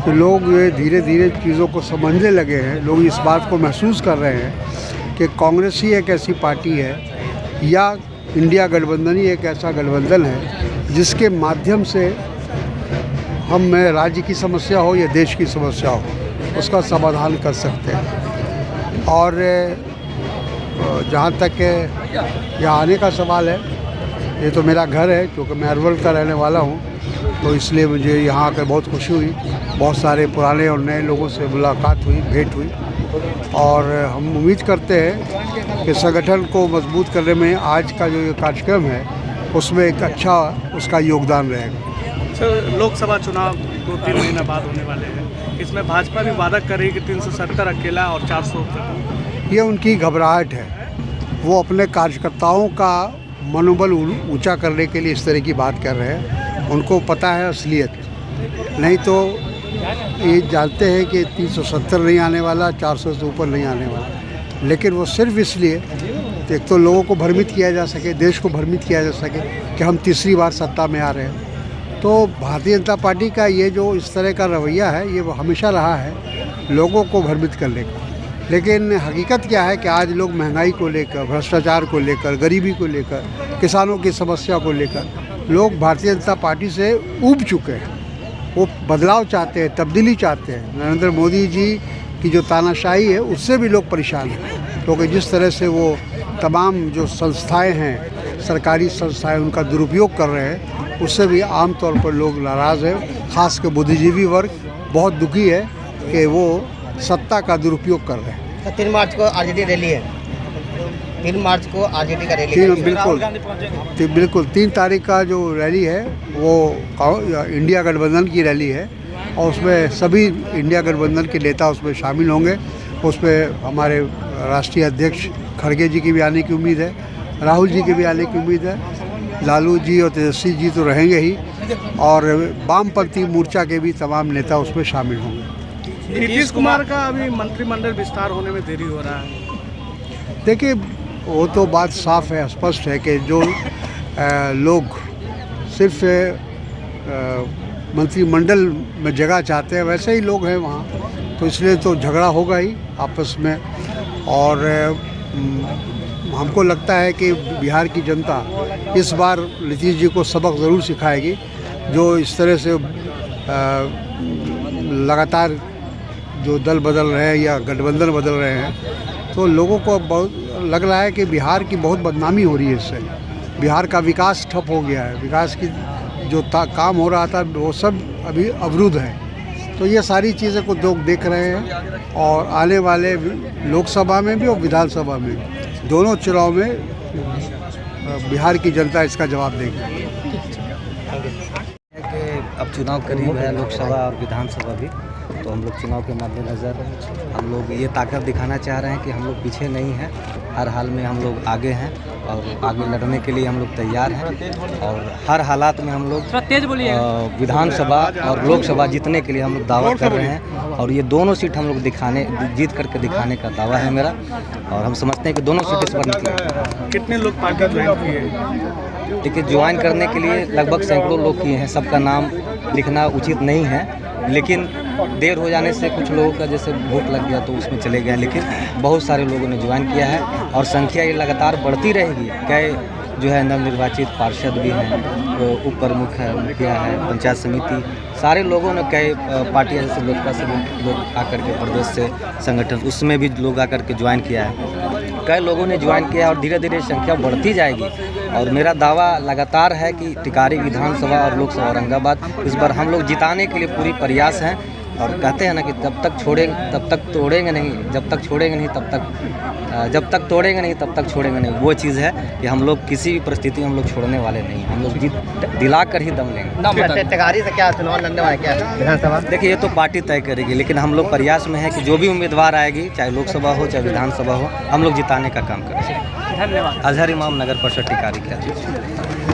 कि लोग ये धीरे धीरे चीज़ों को समझने लगे हैं। लोग इस बात को महसूस कर रहे हैं कि कांग्रेस ही एक ऐसी पार्टी है या इंडिया गठबंधन ही एक ऐसा गठबंधन है जिसके माध्यम से हम राज्य की समस्या हो या देश की समस्या हो उसका समाधान कर सकते हैं। और जहाँ तक यहाँ आने का सवाल है, ये तो मेरा घर है क्योंकि मैं अरवल का रहने वाला हूँ, तो इसलिए मुझे यहाँ आकर बहुत खुशी हुई। बहुत सारे पुराने और नए लोगों से मुलाकात हुई, भेंट हुई, और हम उम्मीद करते हैं कि संगठन को मजबूत करने में आज का जो ये कार्यक्रम है उसमें एक अच्छा उसका योगदान रहेगा। सर, लोकसभा चुनाव 2-3 महीने बाद होने वाले हैं, इसमें भाजपा भी वादा कर रही है कि 370 अकेला और 400। ये उनकी घबराहट है। वो अपने कार्यकर्ताओं का मनोबल ऊंचा करने के लिए इस तरह की बात कर रहे हैं। उनको पता है असलियत, नहीं तो ये जानते हैं कि 370 नहीं आने वाला, 400 से ऊपर नहीं आने वाला। लेकिन वो सिर्फ इसलिए एक तो लोगों को भ्रमित किया जा सके, देश को भ्रमित किया जा सके कि हम तीसरी बार सत्ता में आ रहे हैं। तो भारतीय जनता पार्टी का ये जो इस तरह का रवैया है ये वो हमेशा रहा है लोगों को भ्रमित करने का। लेकिन हकीकत क्या है कि आज लोग महंगाई को लेकर, भ्रष्टाचार को लेकर, गरीबी को लेकर, किसानों की समस्या को लेकर लोग भारतीय जनता पार्टी से ऊब चुके हैं। वो बदलाव चाहते हैं, तब्दीली चाहते हैं। नरेंद्र मोदी जी की जो तानाशाही है उससे भी लोग परेशान हैं, क्योंकि जिस तरह से वो तमाम जो संस्थाएं हैं, सरकारी संस्थाएं, उनका दुरुपयोग कर रहे हैं, उससे भी आम तौर पर लोग नाराज़ हैं। ख़ासकर बुद्धिजीवी वर्ग बहुत दुखी है कि वो सत्ता का दुरुपयोग कर रहे हैं। 3 मार्च को आरजेडी रैली है। 3 मार्च को आरजेडी का रैली है। बिल्कुल 3 तारीख का जो रैली है वो इंडिया गठबंधन की रैली है, और उसमें सभी इंडिया गठबंधन के नेता उसमें शामिल होंगे। उसमें हमारे राष्ट्रीय अध्यक्ष खड़गे जी की भी आने की उम्मीद है, राहुल जी के भी आने की उम्मीद है, लालू जी और तेजस्वी जी तो रहेंगे ही, और वामपंथी मोर्चा के भी तमाम नेता उसमें शामिल होंगे। नीतीश कुमार का अभी मंत्रिमंडल विस्तार होने में देरी हो रहा है। देखिए, वो तो बात साफ है, स्पष्ट है कि जो लोग सिर्फ मंत्रिमंडल में जगह चाहते हैं वैसे ही लोग हैं वहाँ, तो इसलिए तो झगड़ा होगा ही आपस में। और हमको लगता है कि बिहार की जनता इस बार नीतीश जी को सबक ज़रूर सिखाएगी। जो इस तरह से लगातार जो दल बदल रहे हैं या गठबंधन बदल रहे हैं, तो लोगों को बहुत लग रहा है कि बिहार की बहुत बदनामी हो रही है इससे। बिहार का विकास ठप हो गया है, विकास की जो काम हो रहा था वो सब अभी अवरुद्ध है। तो ये सारी चीज़ें को लोग देख रहे हैं, और आने वाले लोकसभा में भी और विधानसभा में भी, दोनों चुनाव में बिहार की जनता इसका जवाब देगी। अब चुनाव करीब है, लोकसभा और विधानसभा भी, तो हम लोग चुनाव के मद्देनज़र हम लोग ये ताकत दिखाना चाह रहे हैं कि हम लोग पीछे नहीं हैं, हर हाल में हम लोग आगे हैं और आगे लड़ने के लिए हम लोग तैयार हैं। और हर हालात में हम लोग विधानसभा और लोकसभा जीतने के लिए हम लोग दावा कर रहे हैं, और ये दोनों सीट हम लोग जीत करके दिखाने का दावा है मेरा, और हम समझते हैं कि दोनों सीट इस पर निकलेंगे। कितने लोग पार्टी ज्वाइन किए? देखिए, ज्वाइन करने के लिए लगभग सैकड़ों लोग किए हैं, सबका नाम लिखना उचित नहीं है, लेकिन देर हो जाने से कुछ लोगों का जैसे भूख लग गया तो उसमें चले गए, लेकिन बहुत सारे लोगों ने ज्वाइन किया है, और संख्या ये लगातार बढ़ती रहेगी। कई जो है नवनिर्वाचित पार्षद भी हैं, उप प्रमुख है, मुखिया है, पंचायत समिति, सारे लोगों ने कई पार्टियाँ जैसे लोकता से लोग आकर के प्रदेश से संगठन उसमें भी लोग आकर के ज्वाइन किया है। कई लोगों ने ज्वाइन किया और धीरे धीरे संख्या बढ़ती जाएगी, और मेरा दावा लगातार है कि टिकारी विधानसभा और लोकसभा औरंगाबाद इस बार हम लोग जिताने के लिए पूरी प्रयास हैं। और कहते हैं ना कि जब तक तोड़ेंगे नहीं, जब तक छोड़ेंगे नहीं तब तक, जब तक तोड़ेंगे नहीं तब तक छोड़ेंगे नहीं। वो चीज़ है कि हम लोग किसी भी परिस्थिति में हम लोग छोड़ने वाले नहीं, हम लोग जीत दिला कर ही दम लेंगे। टिकारी से क्या चुनाव लड़ने वाला क्या विधानसभा? देखिए, ये तो पार्टी तय करेगी, लेकिन हम लोग प्रयास में है कि जो भी उम्मीदवार आएगी, चाहे लोकसभा हो चाहे विधानसभा हो, हम लोग जिताने का काम करेंगे। धन्यवाद। अजहर इमाम, नगर परिषद टिकारी के अध्यक्ष।